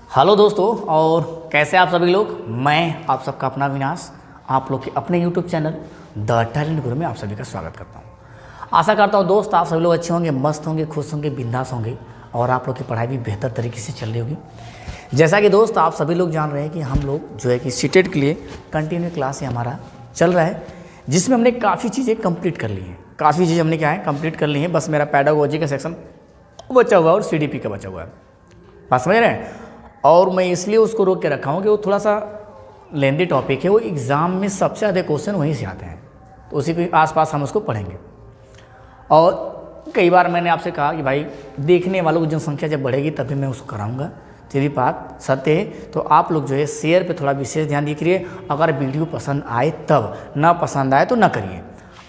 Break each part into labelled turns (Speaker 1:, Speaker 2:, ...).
Speaker 1: Hello दोस्तों, और कैसे आप सभी लोग। मैं आप सबका अपना विनाश आप लोग के अपने यूट्यूब चैनल द टैलेंट गुरु में आप सभी का स्वागत करता हूं। आशा करता हूं दोस्त आप सभी लोग अच्छे होंगे, मस्त होंगे, खुश होंगे, बिंदास होंगे और आप लोग की पढ़ाई भी बेहतर तरीके से चल रही होगी। जैसा कि दोस्त आप सभी लोग जान रहे हैं कि हम लोग जो है कि सीटेट के लिए कंटिन्यू क्लास हमारा चल रहा है, जिसमें हमने काफ़ी चीज़ें कंप्लीट कर ली हैं। काफ़ी चीज़ें हमने क्या है कंप्लीट कर ली हैं। बस मेरा पैडागोजी का सेक्शन बचा हुआ है और सीडीपी का बचा हुआ है। बात समझ रहे हैं। और मैं इसलिए उसको रोक के रखा हूँ कि वो थोड़ा सा लेंदी टॉपिक है, वो एग्ज़ाम में सबसे ज़्यादा क्वेश्चन वहीं से आते हैं, तो उसी के आसपास हम उसको पढ़ेंगे। और कई बार मैंने आपसे कहा कि भाई देखने वालों की जनसंख्या जब बढ़ेगी तभी मैं उसको कराऊंगा। तेरी बात सत्य है। तो आप लोग जो है शेयर पे थोड़ा विशेष ध्यान दीजिए। अगर वीडियो पसंद आए तब, ना पसंद आए तो ना करिए।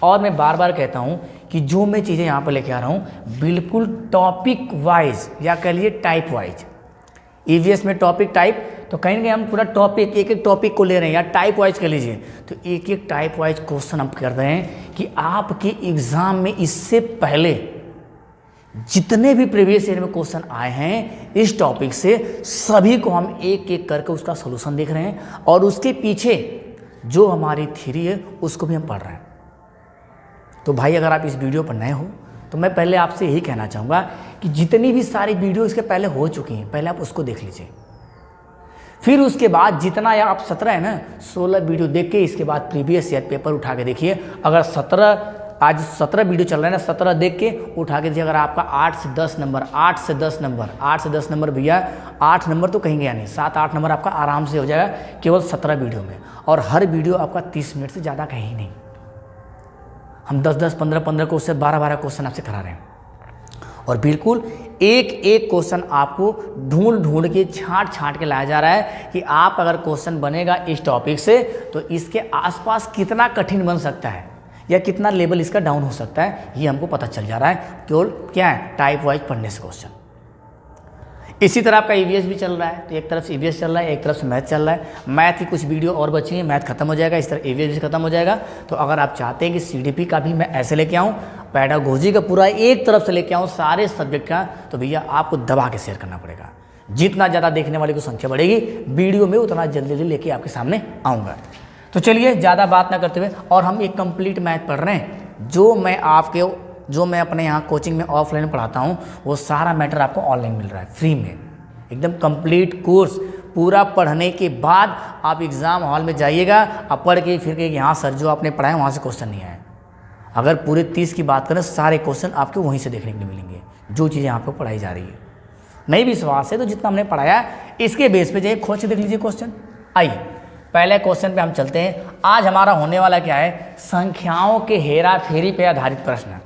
Speaker 1: और मैं बार बार कहता हूँ कि जो मैं चीज़ें यहाँ पर लेके आ रहा हूँ बिल्कुल टॉपिक वाइज या कह लीजिए टाइप वाइज। ईवीएस में टॉपिक टाइप, तो कहीं ना कहीं हम पूरा टॉपिक एक एक टॉपिक को ले रहे हैं, या टाइप वाइज कर लीजिए तो एक एक टाइप वाइज क्वेश्चन हम कर रहे हैं कि आपके एग्जाम में इससे पहले जितने भी प्रीवियस ईयर में क्वेश्चन आए हैं इस टॉपिक से सभी को हम एक एक करके उसका सोल्यूशन देख रहे हैं, और उसके पीछे जो हमारी थ्योरी है उसको भी हम पढ़ रहे हैं। तो भाई अगर आप इस वीडियो पर नए हो तो मैं पहले आपसे यही कहना चाहूँगा कि जितनी भी सारी वीडियो इसके पहले हो चुकी हैं पहले आप उसको देख लीजिए। फिर उसके बाद जितना या आप 17 है ना 16 वीडियो देख के इसके बाद प्रीवियस ईयर पेपर उठा के देखिए। अगर 17 वीडियो चल रहा है ना, 17 देख के उठा के देखिए। अगर आपका 8 से 10 नंबर भैया 8 नंबर तो कहीं गया नहीं, 7-8 नंबर आपका आराम से हो जाएगा केवल 17 वीडियो में। और हर वीडियो आपका 30 मिनट से ज़्यादा कहीं नहीं। हम 10-10, 15-15 क्वेश्चन, 12-12 क्वेश्चन आपसे करा रहे हैं, और बिल्कुल एक एक क्वेश्चन आपको ढूंढ के छांट के लाया जा रहा है कि आप अगर क्वेश्चन बनेगा इस टॉपिक से तो इसके आसपास कितना कठिन बन सकता है या कितना लेवल इसका डाउन हो सकता है, ये हमको पता चल जा रहा है केवल क्या है टाइप वाइज पढ़ने से क्वेश्चन। इसी तरह आपका ईवीएस भी चल रहा है, तो एक तरफ से ईवीएस चल रहा है, एक तरफ से मैथ चल रहा है। मैथ की कुछ वीडियो और बची है, मैथ खत्म हो जाएगा, इस तरह ईवीएस भी खत्म हो जाएगा। तो अगर आप चाहते हैं कि सीडीपी का भी मैं ऐसे लेके आऊँ, पैडागोजी का पूरा एक तरफ से लेके आऊँ सारे सब्जेक्ट का, तो भैया आपको दबा के शेयर करना पड़ेगा। जितना ज़्यादा देखने वाले की संख्या बढ़ेगी वीडियो में उतना जल्दी लेके आपके सामने आऊँगा। तो चलिए ज़्यादा बात ना करते हुए, और हम एक कंप्लीट मैथ पढ़ रहे हैं। जो मैं अपने यहाँ कोचिंग में ऑफलाइन पढ़ाता हूँ वो सारा मैटर आपको ऑनलाइन मिल रहा है फ्री में, एकदम कंप्लीट कोर्स। पूरा पढ़ने के बाद आप एग्ज़ाम हॉल में जाइएगा, आप पढ़ के फिर कहिए हाँ सर जो आपने पढ़ाया वहाँ से क्वेश्चन नहीं आया। अगर पूरे 30 की बात करें सारे क्वेश्चन आपको वहीं से देखने को मिलेंगे, जो चीज़ें यहाँ पर पढ़ाई जा रही है। नहीं विश्वास है तो जितना हमने पढ़ाया इसके बेस पे जाइए, खोज के देख लीजिए क्वेश्चन। आइए पहले क्वेश्चन पे हम चलते हैं। आज हमारा होने वाला क्या है, संख्याओं के हेरा फेरी पे आधारित प्रश्न।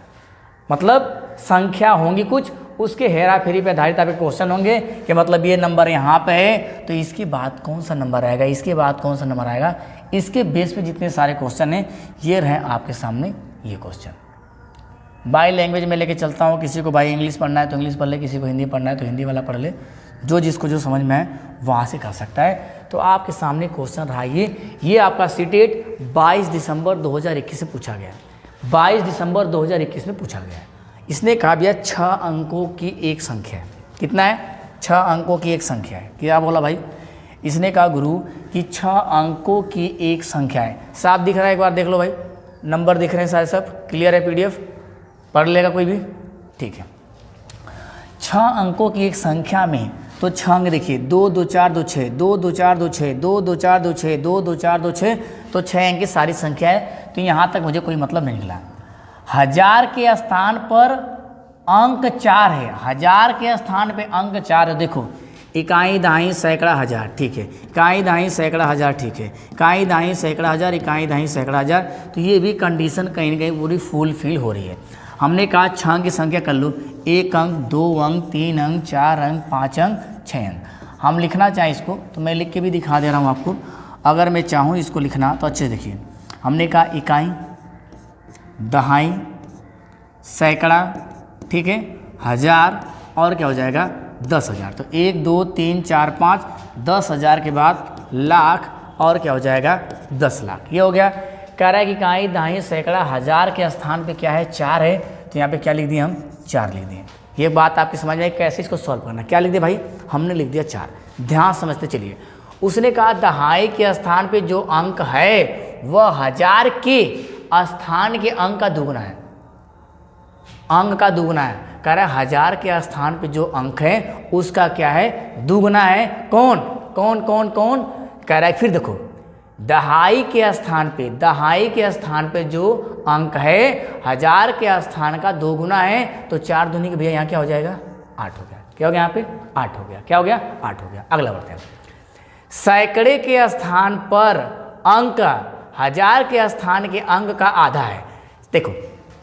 Speaker 1: मतलब संख्या होंगी कुछ, उसके हेरा फेरी पे आधारित आपके क्वेश्चन होंगे कि मतलब ये नंबर यहाँ पे है तो इसके बाद कौन सा नंबर आएगा, इसके बाद कौन सा नंबर आएगा। इसके बेस पे जितने सारे क्वेश्चन हैं ये रहे आपके सामने ये क्वेश्चन। बाई लैंग्वेज में लेके चलता हूँ, किसी को भाई इंग्लिश पढ़ना है तो इंग्लिश पढ़ ले, किसी को हिंदी पढ़ना है तो हिंदी वाला पढ़ ले, जो जिसको जो समझ में आए वहाँ से कर सकता है। तो आपके सामने क्वेश्चन रहा ये आपका सीटेट 22 दिसंबर 2021 से पूछा गया है। 22 दिसंबर 2021 में पूछा गया है। इसने कहा भैया 6 अंकों की एक संख्या है। कितना है? 6 अंकों की एक संख्या है। क्या बोला भाई? इसने कहा गुरु कि 6 अंकों की एक संख्या है। साफ दिख रहा है? एक बार देख लो भाई, नंबर दिख रहे हैं सारे, सब क्लियर है? पीडीएफ पढ़ लेगा कोई भी? ठीक है। 6 अंकों की एक संख्या में तो 6 अंक देखिए, 2 2 4 2 6, 2 2 4 2 6, 2 2 4 2 6, 2 2 4 2 6, तो 6 अंक की सारी संख्या है। तो यहाँ तक मुझे कोई मतलब नहीं निकला। 1000 के स्थान पर अंक 4 है, 1000 के स्थान पे अंक 4 है। देखो इकाई दहाई सैकड़ा हज़ार, ठीक है, इकाई दहाई सैकड़ा हज़ार, ठीक है, इकाई दहाई सैकड़ा हज़ार, इकाई दहाई सैकड़ा हज़ार। तो ये भी कंडीशन कहीं ना कहीं पूरी फुलफिल हो रही है। हमने कहा 6 अंक की संख्या कर लो, 1 अंक, 2 अंक, 3 अंक, 4 अंक, 5 अंक, 6 अंक। हम लिखना चाहें इसको तो मैं लिख के भी दिखा दे रहा हूँ आपको। अगर मैं चाहूँ इसको लिखना तो अच्छे से देखिए। हमने कहा इकाई दहाई सैकड़ा, ठीक है, हज़ार, और क्या हो जाएगा 10,000। तो 1 2 3 4 5, 10,000 के बाद लाख, और क्या हो जाएगा 10 लाख। ये हो गया। कह रहा है कि इकाई दहाई सैकड़ा हज़ार के स्थान पे क्या है 4 है, तो यहाँ पे क्या लिख दिए हम 4 लिख दिए। ये बात आपकी समझ में आई कैसे इसको सॉल्व करना। क्या लिख दिया भाई? हमने लिख दिया 4। ध्यान समझते चलिए। उसने कहा दहाई के स्थान पे जो अंक है वह 1000 के स्थान के अंक का दुगुना है, अंक का दुगुना है। कह रहा है 1000 के स्थान पे जो अंक है उसका क्या है, दुगुना है। कौन कौन कौन कौन, कह रहा है फिर देखो दहाई के स्थान पे जो अंक है 1000 के स्थान का दोगुना है, तो 4 दूनी के भैया यहाँ क्या हो जाएगा, 8 हो गया। क्या हो गया यहाँ पे, 8 हो गया। क्या हो गया, 8 हो गया। अगला बढ़ते हैं। सैकड़े के स्थान पर अंक 1000 के स्थान के अंक का आधा है। देखो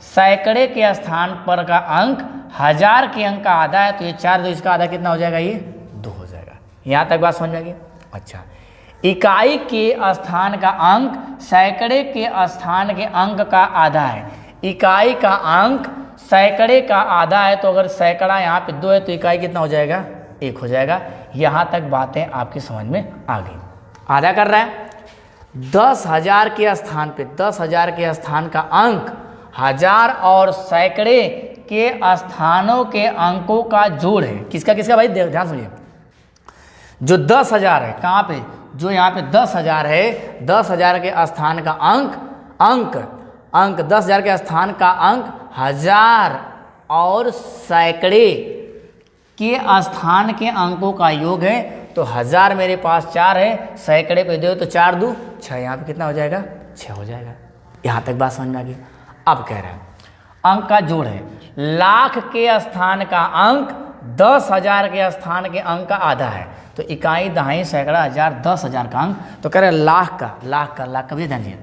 Speaker 1: सैकड़े के स्थान पर का अंक 1000 के अंक का आधा है, तो ये 4 इसका आधा कितना हो जाएगा, ये 2 हो जाएगा। यहाँ तक बात समझ में आ गई। अच्छा, इकाई के स्थान का अंक सैकड़े के स्थान के अंक का आधा है। इकाई का अंक सैकड़े का आधा है, तो अगर सैकड़ा यहाँ पे 2 है तो इकाई कितना हो जाएगा, 1 हो जाएगा। यहाँ तक बातें आपकी समझ में आ गई। आधा कर रहा है 10,000 के स्थान पे 10,000 के स्थान का अंक 1000 और सैकड़े के स्थानों के अंकों का जोड़ है। किसका किसका भाई, ध्यान सुनिए। जो 10,000 है, कहाँ पे, जो यहाँ पे 10,000 है, 10,000 के स्थान का अंक 10,000 के स्थान का अंक 1000 और सैकड़े के स्थान के अंकों का योग है। तो 1000 मेरे पास 4 है, सैकड़े पे 2 तो 4 2 6, यहाँ पे कितना हो जाएगा, 6 हो जाएगा। यहाँ तक बात समझ में आ गई। अब कह रहे हैं अंक का जोड़ है। लाख के स्थान का अंक 10,000 के स्थान के अंक का आधा है, तो इकाई दहाई सैकड़ा 1000 10,000 का अंक। तो कह रहे हैं लाख का भी ध्यान दीजिए।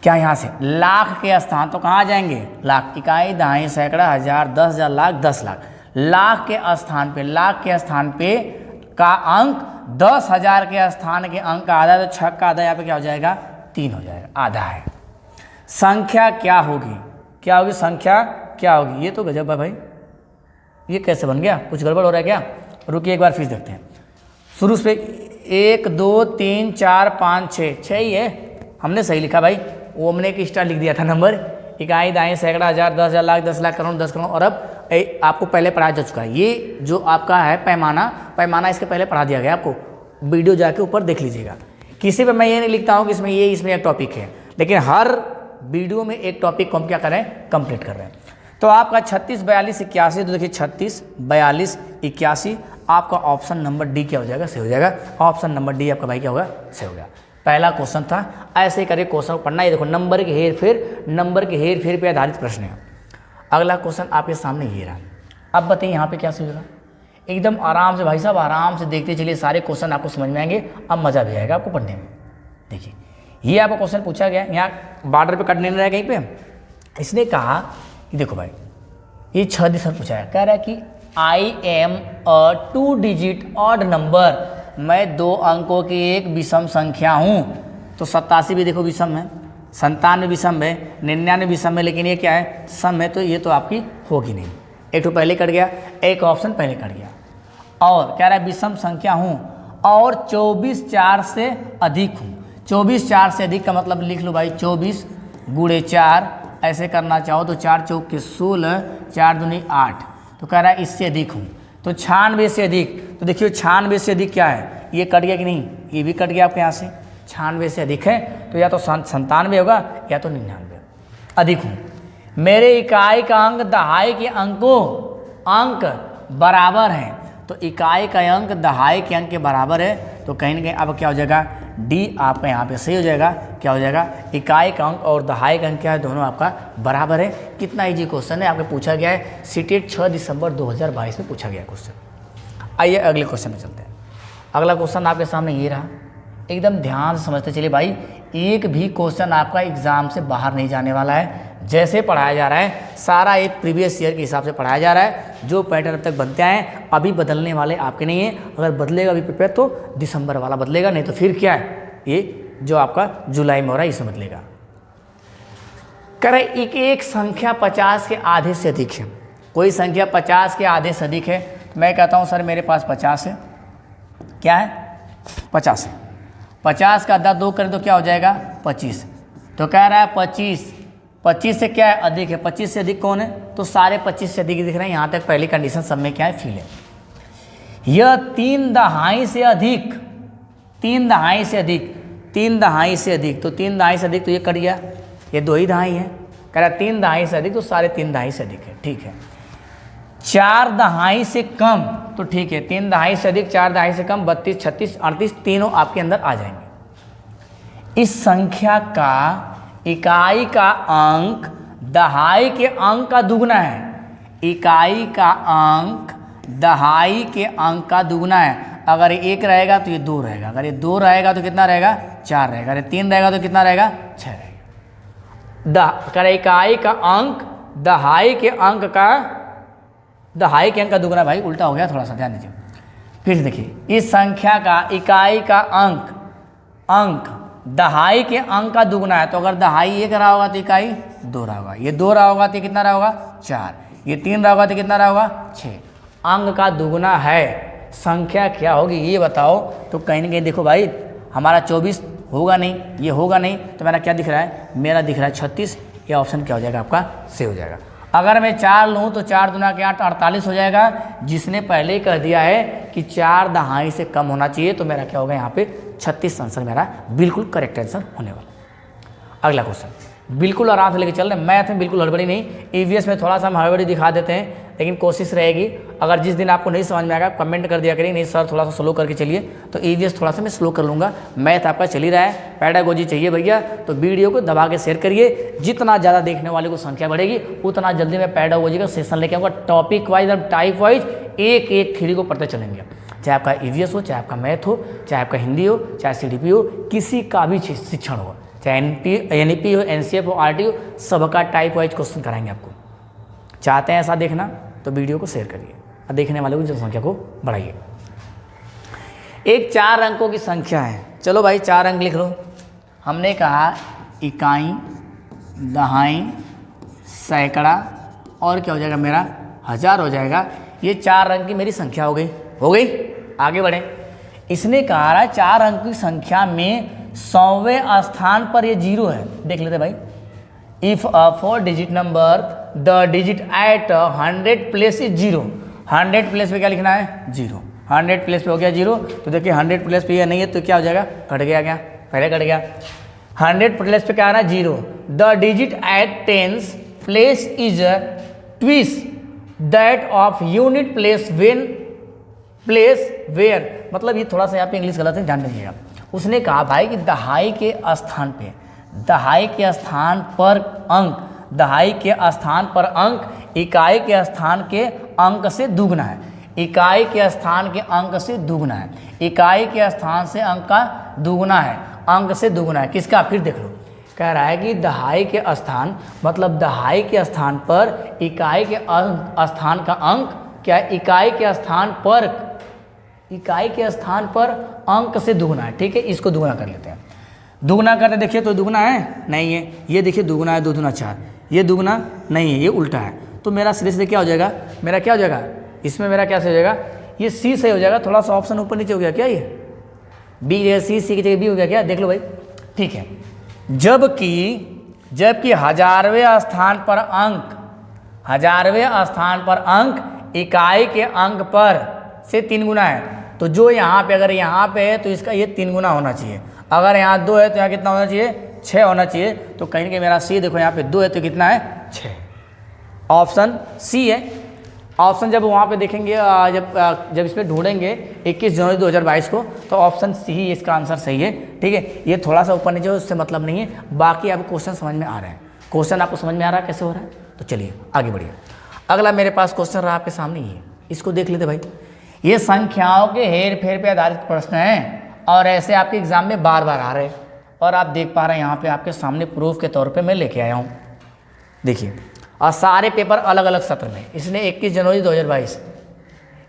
Speaker 1: क्या यहाँ से लाख के स्थान तो कहाँ जाएंगे, लाख, इकाई दहाई सैकड़ा 1000 10,000 लाख 10 लाख। लाख के स्थान पे का अंक 10,000 के स्थान के अंक का आधा, तो 6 का आधा यहाँ पे क्या हो जाएगा, 3 हो जाएगा, आधा है। संख्या क्या होगी, संख्या क्या होगी, ये तो गजब है भाई, ये कैसे बन गया, कुछ गड़बड़ हो रहा है क्या। रुकिए एक बार फिर देखते हैं शुरू से। 1 2 3 4 5 6 ही है, हमने सही लिखा भाई, वो हमने एक स्टार लिख दिया था नंबर। इकाई दाएं सैकड़ा 1000 10,000 लाख 10 लाख करोड़ 10 करोड़। और अब आपको पहले पढ़ाया जा चुका है, ये जो आपका है पैमाना इसके पहले पढ़ा दिया गया आपको, वीडियो जाके ऊपर देख लीजिएगा। किसी पे मैं ये नहीं लिखता हूँ कि इसमें एक टॉपिक है, लेकिन हर वीडियो में एक टॉपिक को हम क्या कर रहे हैं, कंप्लीट कर रहे हैं। तो आपका 36 42 81, तो देखिए 36 42 81 आपका ऑप्शन नंबर डी क्या हो जाएगा, सही हो जाएगा। ऑप्शन नंबर डी आपका भाई क्या होगा, सही हो गया। पहला क्वेश्चन था, ऐसे ही करके क्वेश्चन पढ़ना। ये देखो नंबर के हेर फेर पे आधारित प्रश्न है। अगला क्वेश्चन आपके सामने ये रहा। अब बताइए यहाँ पे क्या सही होगा, एकदम आराम से भाई साहब, आराम से देखते चलिए, सारे क्वेश्चन आपको समझ में आएंगे। अब मज़ा भी आएगा आपको पढ़ने में। देखिए ये आपको क्वेश्चन पूछा गया, यहाँ बॉर्डर पे कट नहीं रहा है कहीं पे। इसने कहा कि देखो भाई, ये 6 दिशा पूछा है। कह रहा है कि I am a 2 digit odd number, मैं 2 अंकों की एक विषम संख्या हूँ। तो 87 भी देखो विषम है, 97 विषम है, 99 विषम है, लेकिन ये क्या है, सम है, तो ये तो आपकी होगी नहीं। एक तो पहले कट गया, एक ऑप्शन पहले कट गया। और कह रहा है विषम संख्या हूँ और 24 4 से अधिक हूँ। 24 4 से अधिक का मतलब लिख लो भाई, 24 गुणे 4, ऐसे करना चाहो तो 4 चौक के 16, 4 दूनी 8। तो कह रहा है इससे अधिक हूँ, तो 96 से अधिक। तो देखिए 96 से अधिक क्या है, ये कट गया कि नहीं, ये भी कट गया आपके यहाँ से। 96 से अधिक है तो या तो 97 होगा या तो 99। अधिक हूँ, मेरे इकाई का अंक दहाई के अंक बराबर हैं। तो इकाई का अंक दहाई के अंक के बराबर है, तो कहीं ना कहीं अब क्या हो जाएगा, डी आपका यहाँ पे सही हो जाएगा। क्या हो जाएगा, इकाई का अंक और दहाई का अंक क्या है, दोनों आपका बराबर है। कितना इजी क्वेश्चन है, आपको पूछा गया है, सीटेट 6 दिसंबर 2022 में पूछा गया क्वेश्चन। आइए अगले क्वेश्चन में चलते हैं। अगला क्वेश्चन आपके सामने ये रहा, एकदम ध्यान से समझते चलिए भाई, एक भी क्वेश्चन आपका एग्जाम से बाहर नहीं जाने वाला है। जैसे पढ़ाया जा रहा है सारा एक प्रीवियस ईयर के हिसाब से पढ़ाया जा रहा है। जो पैटर्न अब तक बनते आए, अभी बदलने वाले आपके नहीं है। अगर बदलेगा अभी प्रिपेयर तो दिसंबर वाला बदलेगा, नहीं तो फिर क्या है, ये जो आपका जुलाई में हो रहा है इसमें बदलेगा। कह रहे एक संख्या 50 के आधे से अधिक है। कोई संख्या 50 के आधे से अधिक है, मैं कहता हूँ सर मेरे पास 50 है। क्या है, 50 है। 50 का आधा 2 करें तो क्या हो जाएगा, 25। तो कह रहा है 25 से क्या है, अधिक है। 25 से अधिक कौन है, तो सारे 25 से अधिक दिख रहे हैं। यहाँ तक पहली कंडीशन सब में क्या है, फील है। यह 3 दहाई से अधिक, 3 दहाई से अधिक, 3 दहाई से अधिक, तो 3 दहाई से अधिक तो ये कट गया, ये 2 ही दहाई है, कह रहा 3 दहाई से अधिक तो सारे 3 दहाई से अधिक है, ठीक है। 4 दहाई से कम, तो ठीक है, 3 दहाई से अधिक, 4 दहाई से कम, 32, 36, 38 तीनों आपके अंदर आ जाएंगे। इस संख्या का इकाई का अंक दहाई के अंक का दुगना है, इकाई का अंक दहाई के अंक का दुगना है। अगर 1 रहेगा तो ये 2 रहेगा, अगर ये 2 रहेगा तो कितना रहेगा, 4 रहेगा, अगर 3 रहेगा तो कितना रहेगा, 6 रहेगा। अगर इकाई का अंक दहाई के अंक का, दहाई के अंक का दुगना, भाई उल्टा हो गया, थोड़ा सा ध्यान दीजिए। फिर देखिए, इस संख्या का इकाई का अंक दहाई के अंक का दुगना है, तो अगर दहाई 1 रहा होगा तो इकाई 2 रहा होगा, ये 2 रहा होगा तो कितना रहा होगा, 4, ये 3 रहा होगा तो कितना रहा होगा, 6। अंक का दुगना है, संख्या क्या होगी ये बताओ। तो कहीं ना कहीं देखो भाई, हमारा 24 होगा नहीं, ये होगा नहीं, तो मेरा क्या दिख रहा है, मेरा दिख रहा है 36। ये ऑप्शन क्या हो जाएगा आपका, से हो जाएगा। अगर मैं 4 लूँ तो 4 दूना के 8, 48 हो जाएगा। जिसने पहले ही कह दिया है कि 4 दहाई से कम होना चाहिए, तो मेरा क्या होगा यहाँ पे 36 आंसर मेरा बिल्कुल करेक्ट आंसर होने वाला। अगला क्वेश्चन बिल्कुल आराम से लेके चल रहे हैं, मैथ में बिल्कुल हड़बड़ी नहीं, ईवीएस में थोड़ा सा हम हड़बड़ी दिखा देते हैं, लेकिन कोशिश रहेगी। अगर जिस दिन आपको नहीं समझ में आएगा कमेंट कर दिया करिए, नहीं सर थोड़ा सा स्लो करके चलिए, तो ईवीएस थोड़ा सा मैं स्लो कर लूँगा। मैथ आपका चल ही रहा है, पैडागोजी चाहिए भैया, तो वीडियो को दबा के शेयर करिए। जितना ज़्यादा देखने वाले को संख्या बढ़ेगी, उतना जल्दी मैं पैडागोजी का सेशन लेके आऊँगा, टॉपिक वाइज और टाइप वाइज एक एक थ्योरी को पढ़ते चलेंगे। चाहे आपका ईवीएस हो, चाहे आपका मैथ हो, चाहे आपका हिंदी हो, चाहे सीडीपी हो, किसी का भी शिक्षण हो, चाहे एनईपी हो, एनसीएफ हो, आरटी हो, सबका टाइप वाइज क्वेश्चन कराएंगे आपको। चाहते हैं ऐसा देखना तो वीडियो को शेयर करिए और देखने वालों की जनसंख्या को बढ़ाइए। एक 4 अंकों की संख्या है, चलो भाई 4 अंक लिख लो। हमने कहा इकाई, दहाई, सैकड़ा और क्या हो जाएगा मेरा 1000 हो जाएगा। ये 4 अंक की मेरी संख्या हो गई, आगे बढ़े। इसने कहा 4 अंक की संख्या में 100वें स्थान पर ये 0 है, देख लेते भाई। If a 4 digit number the digit at 100 place is 0, 100 place पे क्या लिखना है 0, 100 प्लेस पे हो गया 0, तो देखिए 100 प्लेस पे ये नहीं है तो क्या हो जाएगा, कट गया, क्या पहले कट गया। 100 प्लेस पे क्या आ रहा है 0, the digit at tens place is twice that of unit place when place where, मतलब ये थोड़ा सा यहाँ पे इंग्लिश गलत है, ध्यान दीजिएगा। उसने कहा भाई कि दहाई के स्थान पे, दहाई के स्थान पर अंक, दहाई के स्थान पर अंक इकाई के स्थान के अंक से दुगना है, इकाई के स्थान के अंक से दुगना है, इकाई के स्थान से अंक का दुगना है, अंक से दुगना है। किसका, फिर देख लो, कह रहा है कि दहाई के स्थान, मतलब दहाई के स्थान पर इकाई के स्थान का अंक क्या, इकाई के स्थान पर, इकाई के स्थान पर अंक से दुगना है, ठीक है। इसको दुगना कर लेते हैं, दुगना करते देखिए तो दुगना है नहीं है, ये देखिए दुगना है, 2 दूना 4, ये दुगना नहीं है, ये उल्टा है, तो मेरा सीधे सीधे क्या हो जाएगा, मेरा क्या हो जाएगा, इसमें मेरा क्या सही हो जाएगा, ये सी सही हो जाएगा। थोड़ा सा ऑप्शन ऊपर नीचे हो गया क्या, ये बी, सी सी की जगह बी हो गया क्या, देख लो भाई, ठीक है। जबकि 1000वें स्थान पर अंक, 1000वें स्थान पर अंक इकाई के अंक पर से 3 गुना है, तो जो यहाँ पे, अगर यहाँ पे है तो इसका ये 3 गुना होना चाहिए, अगर यहाँ 2 है तो यहाँ कितना होना चाहिए, 6 होना चाहिए। तो कहीं कि मेरा सी देखो, यहाँ पे 2 है तो कितना है 6, ऑप्शन सी है। ऑप्शन जब वहाँ पे देखेंगे, जब इसमें ढूंढेंगे 21 जनवरी 2022 को, तो ऑप्शन सी ही इसका आंसर सही है, ठीक है। ये थोड़ा सा ऊपर नीचे उससे मतलब नहीं है, बाकी आपको क्वेश्चन समझ में आ रहे हैं, क्वेश्चन आपको समझ में आ रहा है कैसे हो रहा है। तो चलिए आगे बढ़िए। अगला मेरे पास क्वेश्चन रहा आपके सामने, ये इसको देख लेते भाई। ये संख्याओं के हेर फेर पे आधारित प्रश्न हैं और ऐसे आपके एग्जाम में बार बार आ रहे हैं, और आप देख पा रहे हैं यहाँ पे आपके सामने प्रूफ के तौर पे मैं लेके आया हूँ, देखिए। और सारे पेपर अलग अलग सत्र में, इसने 21 जनवरी 2022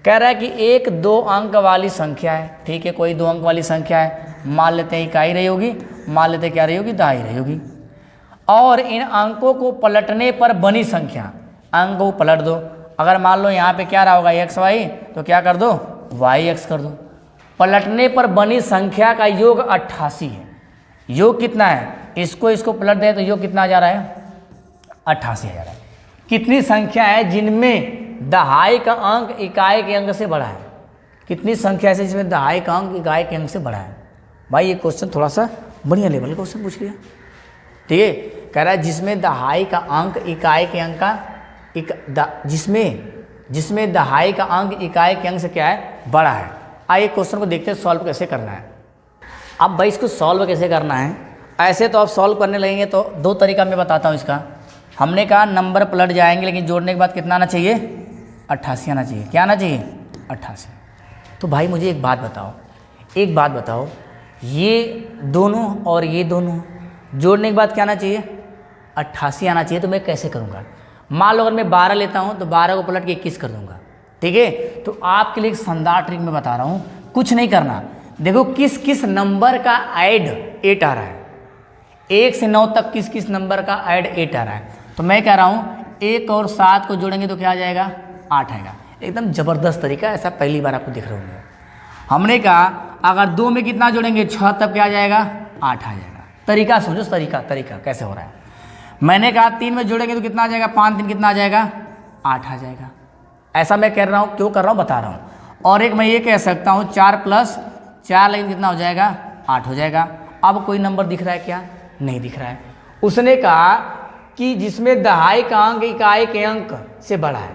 Speaker 1: कह रहा है कि एक 2 अंक वाली संख्या है, ठीक है, कोई 2 अंक वाली संख्या है, मान लेते हैं इकाई रही होगी, मान लेते हैं क्या रही होगी, दहाई रही होगी, और इन अंकों को पलटने पर बनी संख्या, अंक को पलट दो। अगर मान लो यहाँ पे क्या रहा होगा एक्स वाई, तो क्या कर दो वाई एक्स कर दो। पलटने पर बनी संख्या का योग 88 है, योग कितना है, इसको पलट दें तो योग कितना आ जा रहा है, 88 आ जा रहा है। कितनी संख्या है जिनमें दहाई का अंक इकाई के अंक से बड़ा है, कितनी संख्या ऐसी जिसमें दहाई का अंक इकाई के अंक से बड़ा है। भाई ये क्वेश्चन थोड़ा सा बढ़िया लेवल का क्वेश्चन पूछ लिया। ठीक है, कह रहा है जिसमें दहाई का अंक इकाई के अंक का जिसमें दहाई का अंक इकाई के अंक से क्या है, बड़ा है। आइए क्वेश्चन को देखते हैं सॉल्व कैसे करना है। अब भाई इसको सॉल्व कैसे करना है, ऐसे तो आप सॉल्व करने लगेंगे तो दो तरीका मैं बताता हूँ इसका। हमने कहा नंबर पलट जाएंगे, लेकिन जोड़ने के बाद कितना आना चाहिए, 88 आना चाहिए। क्या आना चाहिए, 88। तो भाई मुझे एक बात बताओ, ये दोनों और ये दोनों जोड़ने के बाद क्या आना चाहिए, 88 आना चाहिए। तो मैं कैसे करूँगा, मान लो अगर मैं 12 लेता हूँ तो 12 को पलट के 21 कर दूंगा। ठीक है, तो आपके लिए एक शानदार ट्रिक मैं बता रहा हूँ, कुछ नहीं करना। देखो किस किस नंबर का ऐड 8 आ रहा है, 1 से 9 तक किस किस नंबर का ऐड 8 आ रहा है। तो मैं कह रहा हूँ 1 और 7 को जोड़ेंगे तो क्या आ जाएगा, 8 आएगा। एकदम ज़बरदस्त तरीका, ऐसा पहली बार आपको दिख रहा होंगे। हमने कहा अगर 2 में कितना जोड़ेंगे 6, तब क्या आ जाएगा, 8 आ जाएगा। तरीका समझो, तरीका कैसे हो रहा है। मैंने कहा 3 में जोड़ेंगे तो कितना आ जाएगा, 5 3 कितना आ जाएगा, 8 आ जाएगा। ऐसा मैं कह रहा हूँ, क्यों कर रहा हूँ बता रहा हूँ। और एक मैं ये कह सकता हूँ 4 + 4 लेकिन कितना हो जाएगा, 8 हो जाएगा। अब कोई नंबर दिख रहा है क्या, नहीं दिख रहा है। उसने कहा कि जिसमें दहाई का अंक इकाई के अंक से बड़ा है,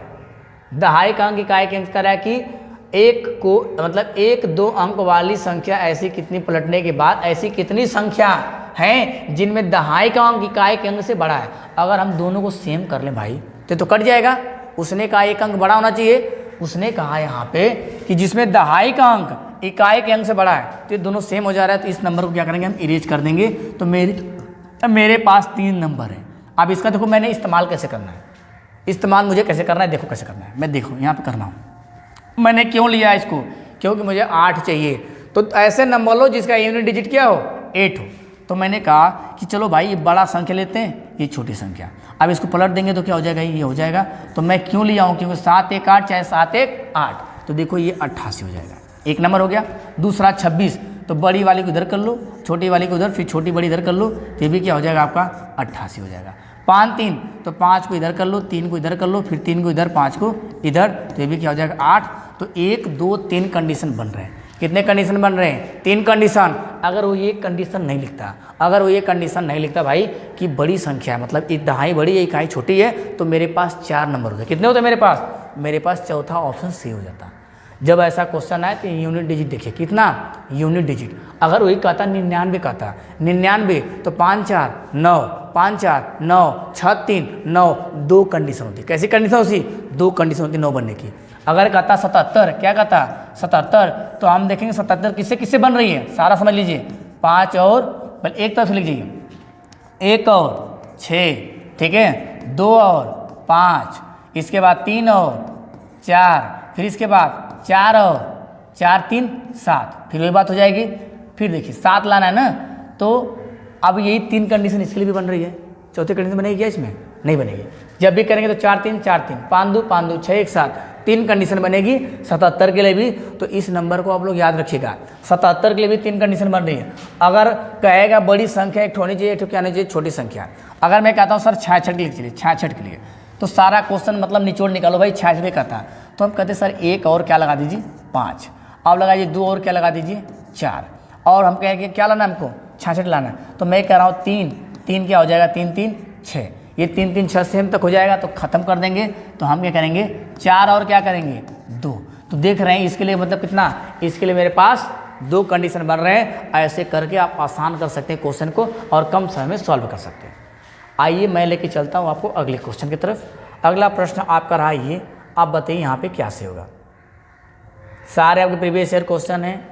Speaker 1: दहाई का अंक इकाई के अंक करा कि एक को मतलब 1 2 अंक वाली संख्या ऐसी कितनी पलटने के बाद ऐसी कितनी संख्या हैं जिनमें दहाई का अंक इकाई के अंक से बड़ा है। अगर हम दोनों को सेम कर लें भाई तो कट जाएगा। उसने कहा एक अंक बड़ा होना चाहिए, उसने कहा यहाँ पे कि जिसमें दहाई का अंक इकाई के अंक से बड़ा है, तो ये दोनों सेम हो जा रहा है। तो इस नंबर को क्या करेंगे, हम इरेज कर देंगे। तो मेरे पास 3 नंबर है। अब इसका देखो मैंने इस्तेमाल कैसे करना है, इस्तेमाल मुझे कैसे करना है, देखो कैसे करना है। मैं देखो यहाँ पे करना हूँ, मैंने क्यों लिया इसको, क्योंकि मुझे 8 चाहिए। तो ऐसे नंबर लो जिसका यूनिट डिजिट क्या हो, 8 हो। तो मैंने कहा कि चलो भाई ये बड़ा संख्या लेते हैं, ये छोटी संख्या। अब इसको पलट देंगे तो क्या हो जाएगा, ये हो जाएगा। तो मैं क्यों लिया हूँ, क्योंकि 7 1 8 चाहे 7 1 8। तो देखो ये 88 हो जाएगा, एक नंबर हो गया। दूसरा 26, तो बड़ी वाली को इधर कर लो, छोटी वाली को उधर, फिर छोटी बड़ी इधर कर लो, तो ये भी क्या हो जाएगा आपका 88 हो जाएगा। 5 3, तो 5 को इधर कर लो, 3 को इधर कर लो, फिर 3 को इधर, 5 को इधर, तो ये भी क्या हो जाएगा 8। तो 1 2 3 कंडीशन बन रहे हैं। कितने कंडीशन बन रहे हैं, 3 कंडीशन। अगर वो ये कंडीशन नहीं लिखता, भाई कि बड़ी संख्या है, मतलब एक दहाई बड़ी है इकाई छोटी है, तो मेरे पास 4 नंबर होते। कितने होते मेरे पास चौथा ऑप्शन सी हो जाता। जब ऐसा क्वेश्चन आए तो यूनिट डिजिट देखिए, कितना यूनिट डिजिट। अगर वही कहता 99 कहता 99, तो 5 4 9 5 4 9 6 3 9, 2 कंडीशन होती। कैसी कंडीशन होती, 2 कंडीशन होती 9 बनने की। अगर कहता 77, क्या कहता 77, तो हम देखेंगे 77 किससे किससे बन रही है, सारा समझ लीजिए। 5 और पहले एक तरफ से लिख लीजिए, 1 और 6, ठीक है, 2 और 5, इसके बाद 3 और 4, फिर इसके बाद 4 और 4 3 7, फिर वही बात हो जाएगी। फिर देखिए 7 लाना है ना, तो अब यही 3 कंडीशन इसके लिए भी बन रही है। चौथी कंडीशन बनेगी क्या, इसमें नहीं बनेगी। जब भी करेंगे तो 4 3 4 3, 5 2 5 2 6 1 7, 3 कंडीशन बनेगी 77 के लिए भी। तो इस नंबर को आप लोग याद रखिएगा, 77 के लिए भी 3 कंडीशन बन रही है। अगर कहेगा बड़ी संख्या एक होनी चाहिए, एक क्या नहीं चाहिए, छोटी संख्या। अगर मैं कहता हूँ सर 66 के लिए चलिए, 66 के लिए, तो सारा क्वेश्चन मतलब निचोड़ निकालो भाई, 66 कहता। तो हम कहते सर एक और क्या लगा दीजिए 5, अब लगाइए 2 और क्या लगा दीजिए 4, और हम कहेंगे क्या लाना है हमको 66 लाना है। तो मैं कह रहा हूँ 3 क्या हो जाएगा, 3 3 6, ये 3 3 6 सेम तक हो जाएगा। तो ख़त्म कर देंगे। तो हम क्या करेंगे 4 और क्या करेंगे 2। तो देख रहे हैं इसके लिए मतलब कितना, इसके लिए मेरे पास 2 कंडीशन बन रहे हैं। ऐसे करके आप आसान कर सकते हैं क्वेश्चन को और कम समय में सॉल्व कर सकते हैं। आइए मैं लेके चलता हूँ आपको अगले क्वेश्चन की तरफ। अगला प्रश्न आपका रहा ये, आप बताइए यहाँ पे क्या से होगा। सारे आपके प्रीवियस ईयर क्वेश्चन हैं।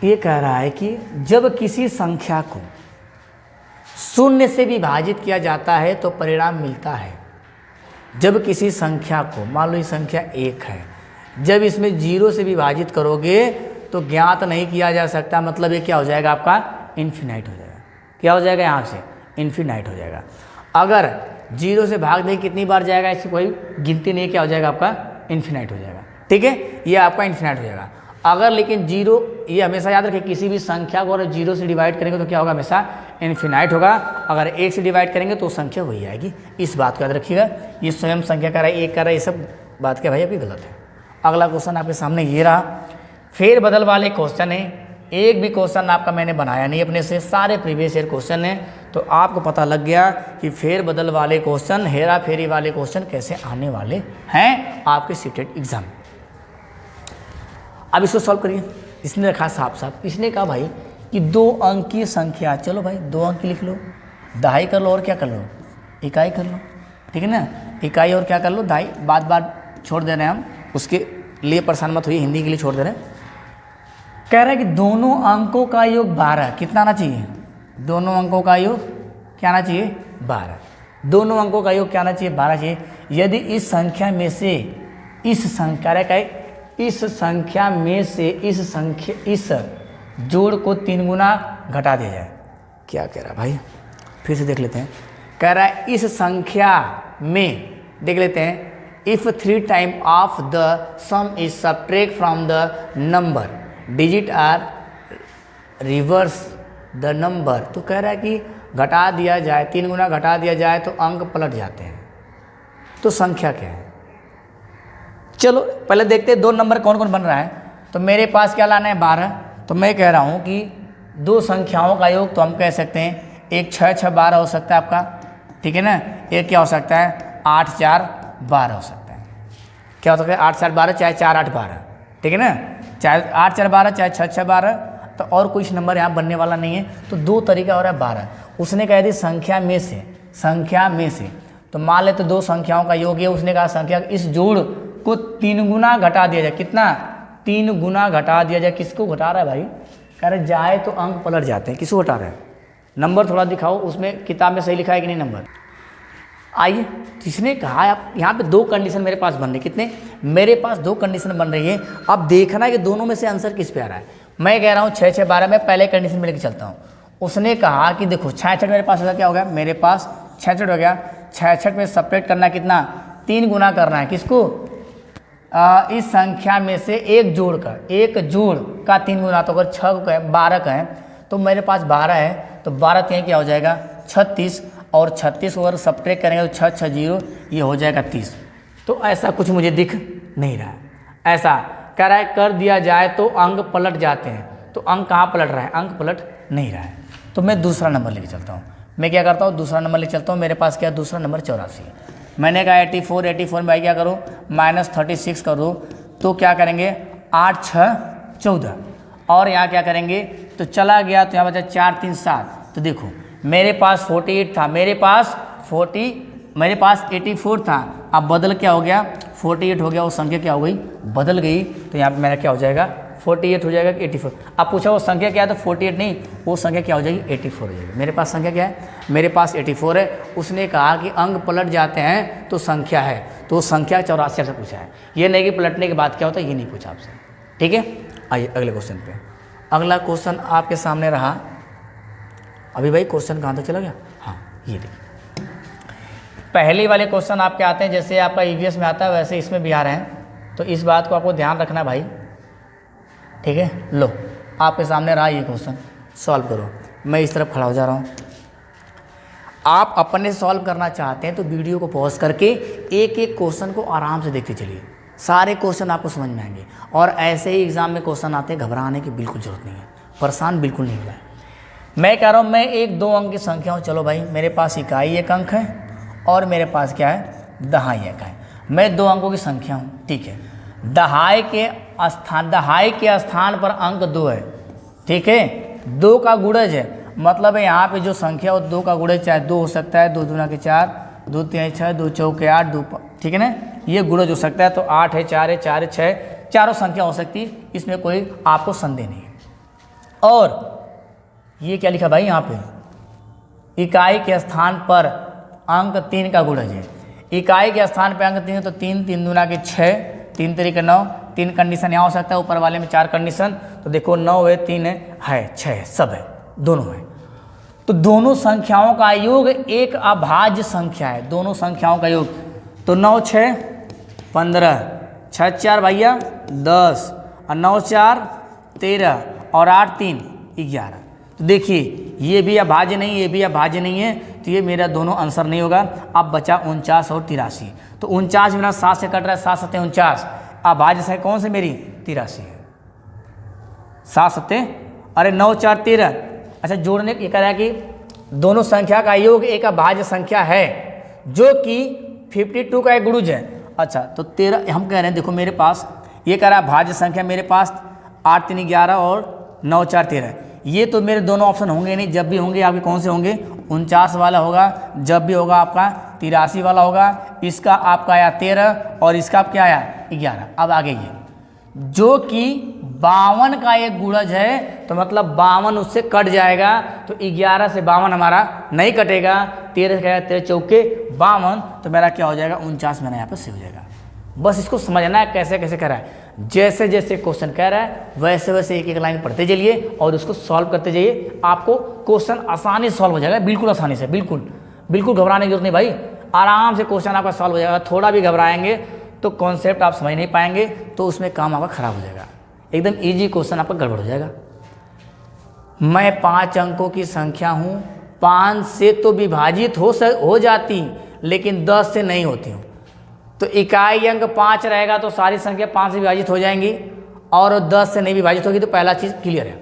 Speaker 1: ये कह रहा है कि जब किसी संख्या को 0 से विभाजित किया जाता है तो परिणाम मिलता है। जब किसी संख्या को, मान लो ये संख्या 1 है, जब इसमें 0 से विभाजित करोगे तो ज्ञात नहीं किया जा सकता, मतलब ये क्या हो जाएगा आपका इन्फिनाइट हो जाएगा। क्या हो जाएगा यहाँ से इन्फिनाइट हो जाएगा। अगर 0 से भाग दें कितनी बार जाएगा, इसकी कोई गिनती नहीं, क्या हो जाएगा आपका इन्फिनाइट हो जाएगा। ठीक है, ये आपका इन्फिनाइट हो जाएगा। अगर लेकिन 0, ये हमेशा याद रखें, किसी भी संख्या को अगर 0 से डिवाइड करेंगे तो क्या होगा, हमेशा इन्फिनाइट होगा। अगर 1 से डिवाइड करेंगे तो संख्या वही आएगी। इस बात को याद रखिएगा। ये स्वयं संख्या कर रहा है, 1 कर रहा है, ये सब बात क्या भाई अभी गलत है। अगला क्वेश्चन आपके सामने ये रहा, फेर बदल वाले क्वेश्चन है। एक भी क्वेश्चन आपका मैंने बनाया नहीं अपने से, सारे प्रीवियस ईयर क्वेश्चन हैं। तो आपको पता लग गया कि फेर बदल वाले क्वेश्चन, हेरा फेरी वाले क्वेश्चन कैसे आने वाले हैं आपके सीटेट एग्जाम। अब इसको सॉल्व करिए। इसने रखा साफ साफ, इसने कहा भाई कि 2 अंक की संख्या, चलो भाई 2 अंक की लिख लो, दहाई कर लो और क्या कर लो, इकाई कर लो, ठीक है ना। इकाई और क्या कर लो, दहाई। बात बात छोड़ दे रहे हैं हम, उसके लिए परेशान मत होइए, हिंदी के लिए छोड़ दे रहे हैं। कह रहा है कि दोनों अंकों का योग 12 कितना आना चाहिए, दोनों अंकों का योग क्या आना चाहिए, 12। दोनों अंकों का योग क्या आना चाहिए, 12 चाहिए। यदि इस संख्या में से इस संख्या में से इस जोड़ को 3 गुना घटा दिया जाए। क्या कह रहा है भाई, फिर से देख लेते हैं। कह रहा है इस संख्या में, देख लेते हैं, if 3 time of the sum is subtract from the number, digit are reverse the number. तो कह रहा है कि घटा दिया जाए, 3 गुना घटा दिया जाए तो अंक पलट जाते हैं। तो संख्या क्या है, चलो पहले देखते हैं 2 नंबर कौन कौन बन रहा है। तो मेरे पास क्या लाना है, 12। तो मैं कह रहा हूँ कि 2 संख्याओं का योग तो हम कह सकते हैं, एक 6 6 12 हो सकता है आपका, ठीक है ना। एक क्या हो सकता है, 8 4 12 हो सकता है। क्या हो सकता है, 8 4 12, चाहे 4 8 12, ठीक है ना। चाहे 8 4 12, चाहे 6 6 12। तो और कुछ नंबर यहाँ बनने वाला नहीं है। तो 2 तरीका हो रहा है 12। उसने कह दी संख्या में से, तो मान ले तो 2 संख्याओं का योग है। उसने कहा संख्या इस जोड़ को 3 गुना घटा दिया जाए, कितना, 3 गुना घटा दिया जाए। किसको घटा रहा है भाई, कह रहे जाए तो अंक पलट जाते हैं। किसको घटा रहा है, नंबर थोड़ा दिखाओ, उसमें किताब में सही लिखा है कि नहीं नंबर। आइए, इसने कहा आप यहाँ पे 2 कंडीशन मेरे पास बन रही, कितने, मेरे पास 2 कंडीशन बन रही है। अब देखना है कि दोनों में से आंसर किस पे आ रहा है। मैं कह रहा हूँ 6 6 12 में पहले कंडीशन में लेके चलता हूँ। उसने कहा कि देखो 66 मेरे पास होगा, क्या हो गया, मेरे पास 66 हो गया। 66 में सब्ट्रैक्ट करना है कितना, 3 गुना करना है। किसको, इस संख्या में से एक जोड़ का 3 गुना। तो अगर 6 का है, 12 का है, तो मेरे पास 12 है, तो 12 3 क्या हो जाएगा, 36। और 36 को अगर सब्ट्रैक्ट करेंगे तो 6 6 0, ये हो जाएगा 30। तो ऐसा कुछ मुझे दिख नहीं रहा है। ऐसा कह रहा है कर दिया जाए तो अंक पलट जाते हैं। तो अंक कहाँ पलट रहा है, अंक पलट नहीं रहा है। तो मैं दूसरा नंबर लेके चलता हूँ। मैं क्या करता हूँ, दूसरा नंबर लेके चलता हूँ। मेरे पास क्या, दूसरा नंबर 84। मैंने कहा 84 में भाई क्या करो, -36 करो। तो क्या करेंगे, 8 6 14। और यहाँ क्या करेंगे, तो चला गया तो यहाँ बचा 4 3 7। तो देखो मेरे पास 48 था, मेरे पास 84 था। अब बदल क्या हो गया, 48 हो गया। वो संख्या क्या हो गई, बदल गई। तो यहाँ पे मेरा क्या हो जाएगा, 48 हो जाएगा कि 84। अब पूछा वो संख्या क्या है, तो 48 नहीं, वो संख्या क्या हो जाएगी, 84 हो जाएगी। मेरे पास संख्या क्या है, मेरे पास 84 है। उसने कहा कि अंक पलट जाते हैं तो संख्या है, तो संख्या 84 से पूछा है। ये नहीं कि पलटने के बाद क्या होता है, ये नहीं पूछा आपसे, ठीक है। आइए अगले क्वेश्चन पे। अगला क्वेश्चन आपके सामने रहा। अभी भाई क्वेश्चन कहाँ तक चला गया, हाँ ये देखिए। पहले वाले क्वेश्चन आपके आते हैं, जैसे आपका ईवीएस में आता है वैसे इसमें भी आ रहे हैं। तो इस बात को आपको ध्यान रखना भाई, ठीक है। लो आपके सामने रहा ये क्वेश्चन, सॉल्व करो। मैं इस तरफ खड़ा हो जा रहा हूँ। आप अपने सॉल्व करना चाहते हैं तो वीडियो को पॉज करके एक एक क्वेश्चन को आराम से देखते चलिए, सारे क्वेश्चन आपको समझ में आएंगे। और ऐसे ही एग्जाम में क्वेश्चन आते हैं, घबराने की बिल्कुल जरूरत नहीं है, परेशान बिल्कुल नहीं होगा। मैं कह रहा हूँ मैं 1 2 अंक की संख्या हूँ। चलो भाई मेरे पास इकाई 1 अंक है और मेरे पास क्या है, दहाई 1 है। मैं 2 अंकों की संख्या हूँ, ठीक है। दहाई के स्थान पर अंक 2 है, ठीक है। 2 का गुणज है, मतलब है यहाँ पे जो संख्या हो 2 का गुणज, चाहे 2 हो सकता है, 2 दूना के 4, 2 3 6, 2 चौके 8, 2, ठीक है ना। ये गुणज हो सकता है। तो 8 है, 4 है, 4 है, 6, चारों संख्या हो सकती है, इसमें कोई आपको संदेह नहीं है। और ये क्या लिखा भाई यहाँ पे, इकाई के स्थान पर अंक 3 का गुणज है। इकाई के स्थान पर अंक 3 है, तो 3 3 दूना के 6, 3 3 के 9, 3 कंडीशन यहाँ हो सकता है, ऊपर वाले में 4 कंडीशन। तो देखो 9 है, 3 है, 6 है, सब है, दोनों है। तो दोनों संख्याओं का योग एक अभाज्य संख्या है, दोनों संख्याओं का योग। तो 9 6 15, 6 4 भैया 10, और 9 4 13, और 8 3 11। तो देखिए ये भी अभाज्य नहीं, ये भी अभाज्य नहीं है, तो ये मेरा दोनों आंसर नहीं होगा। अब बचा 49 और 83। तो 49 मेरा 7 से कट रहा है, 7 7 49, अभाज्य संख्या कौन सी मेरी 83 है। 7 सत्ते अरे 9 4 13। अच्छा जोड़ने ये कह रहा है कि दोनों संख्या का योग एक अभाज्य संख्या है जो कि 52 का एक गुणज है। अच्छा तो 13 हम कह रहे हैं, देखो मेरे पास ये कह रहा है भाज्य संख्या मेरे पास 8 3 11 और 9 4 13। ये तो मेरे दोनों ऑप्शन होंगे नहीं, जब भी होंगे आपके कौन से होंगे 49 वाला होगा, जब भी होगा आपका 83 वाला होगा। इसका आपका आया 13 और इसका क्या आया 11। अब आगे ये जो कि 52 का एक गुणज है तो मतलब 52 उससे कट जाएगा, तो 11 से 52 हमारा नहीं कटेगा। 13 का 13 चौके 52, तो मेरा क्या हो जाएगा 49 मेरा यहाँ पर से हो जाएगा। बस इसको समझना है कैसे कैसे कर रहा है। जैसे जैसे क्वेश्चन कह रहा है वैसे वैसे एक एक लाइन पढ़ते चलिए और उसको सॉल्व करते जाइए, आपको क्वेश्चन आसानी से सॉल्व हो जाएगा, बिल्कुल आसानी से, बिल्कुल बिल्कुल घबराने की जरूरत नहीं भाई, आराम से क्वेश्चन आपका सॉल्व हो जाएगा। थोड़ा भी घबराएंगे तो कॉन्सेप्ट आप समझ नहीं पाएंगे, तो उसमें काम आपका खराब हो जाएगा। एकदम ईजी क्वेश्चन आपका गड़बड़ हो जाएगा। मैं 5 अंकों की संख्या हूँ, 5 से तो विभाजित हो जाती लेकिन 10 से नहीं होती हूँ। तो इकाई अंक 5 रहेगा तो सारी संख्या 5 से विभाजित हो जाएंगी और 10 से नहीं विभाजित होगी, तो पहला चीज़ क्लियर है।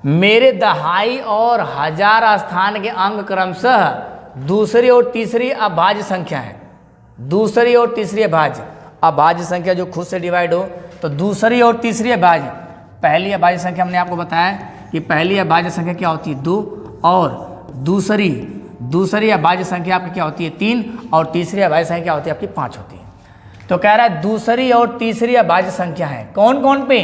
Speaker 1: मेरे दहाई और हजार स्थान के अंक क्रमशः दूसरी और तीसरी अभाज्य संख्या है। दूसरी और तीसरी अभाज्य संख्या जो खुद से डिवाइड हो, तो दूसरी और तीसरी अभाज्य, पहली अभाज्य संख्या हमने आपको बताया कि पहली अभाज्य संख्या क्या होती है 2 और दूसरी अभाज्य संख्या आपकी क्या होती है 3 और तीसरी अभाज्य संख्या क्या होती है आपकी 5 होती है। तो कह रहा है दूसरी और तीसरी अभाज्य संख्या है कौन कौन पे,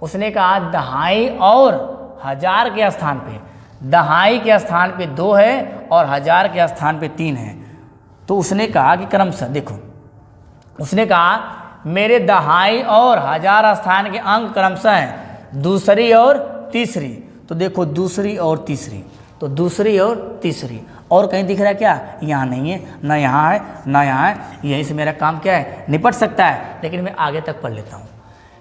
Speaker 1: उसने कहा दहाई और हजार के स्थान पे, दहाई के स्थान पे 2 है और हजार के स्थान पे 3 है। तो उसने कहा कि क्रमशः देखो, उसने कहा मेरे दहाई और हजार स्थान के अंक क्रमशः हैं दूसरी और तीसरी। तो देखो दूसरी और तीसरी, तो दूसरी और तीसरी, और कहीं दिख रहा है क्या, यहाँ नहीं है, ना यहाँ है ना यहाँ है, यहीं से मेरा काम क्या है निपट सकता है। लेकिन मैं आगे तक पढ़ लेता हूँ।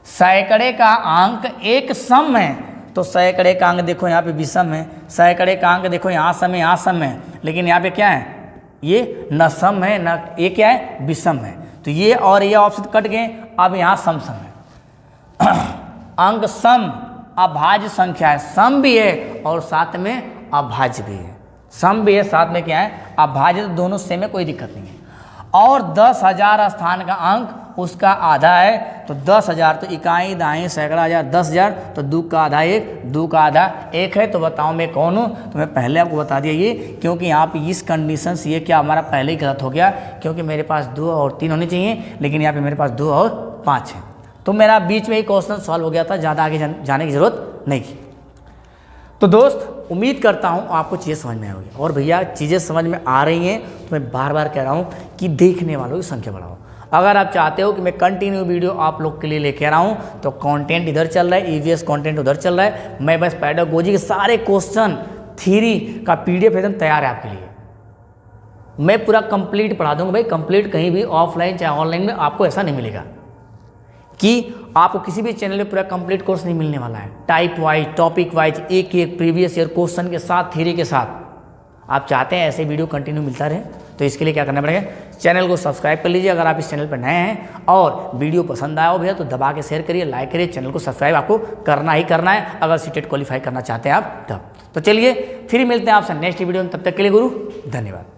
Speaker 1: सैकड़े का अंक एक सम है, तो सैकड़े का अंक देखो यहाँ पे विषम है, सैकड़े का अंक देखो यहाँ सम है यहाँ सम है, लेकिन यहाँ पे क्या है ये न सम है न ये क्या है विषम है। तो ये और ये ऑप्शन कट गए, अब यहाँ सम है। अंक सम अभाज्य संख्या है, सम भी है और साथ में अभाज्य भी है, सम भी है साथ में क्या है अभाज्य, तो दोनों सेम है, कोई दिक्कत नहीं है। और 10,000 स्थान का अंक उसका आधा है, तो 10,000 तो इकाई दाई सैकड़ा हजार 10,000, तो 2 का आधा 1, 2 का आधा 1 है। तो बताओ मैं कौन हूँ, तो मैं पहले आपको बता दिया ये, क्योंकि यहाँ पे इस कंडीशन से ये क्या हमारा पहले ही गलत हो गया, क्योंकि मेरे पास 2 और 3 होने चाहिए, लेकिन यहाँ पे मेरे पास 2 और 5 है। तो मेरा बीच में ही क्वेश्चन सॉल्व हो गया था, ज़्यादा आगे जाने की ज़रूरत नहीं थी। तो दोस्त उम्मीद करता हूँ आपको चीज़ें समझ में आएगी, और भैया चीज़ें समझ में आ रही हैं तो मैं बार बार कह रहा हूँ कि देखने वालों की संख्या बढ़ाओ। अगर आप चाहते हो कि मैं कंटिन्यू वीडियो आप लोग के लिए लेके आ रहा हूँ, तो कंटेंट इधर चल रहा है, ईवीएस कंटेंट उधर चल रहा है। मैं बस पेडागोजी के सारे क्वेश्चन थ्योरी का पीडीएफ एकदम तैयार है आपके लिए, मैं पूरा कंप्लीट पढ़ा दूंगा भाई, कंप्लीट। कहीं भी ऑफलाइन चाहे ऑनलाइन में आपको ऐसा नहीं मिलेगा कि आपको किसी भी चैनल पे पूरा कंप्लीट कोर्स नहीं मिलने वाला है। टाइप वाइज, टॉपिक वाइज, एक एक प्रीवियस ईयर क्वेश्चन के साथ, थ्योरी के साथ। आप चाहते हैं ऐसे वीडियो कंटिन्यू मिलता रहे, तो इसके लिए क्या करना पड़ेगा, चैनल को सब्सक्राइब कर लीजिए अगर आप इस चैनल पर नए हैं, और वीडियो पसंद आया हो भैया तो दबा के शेयर करिए, लाइक करिए, चैनल को सब्सक्राइब आपको करना ही करना है अगर सीटेट क्वालिफाई करना चाहते हैं आप तब। तो चलिए फिर मिलते हैं आपसे नेक्स्ट वीडियो में, तब तक के लिए गुरु धन्यवाद।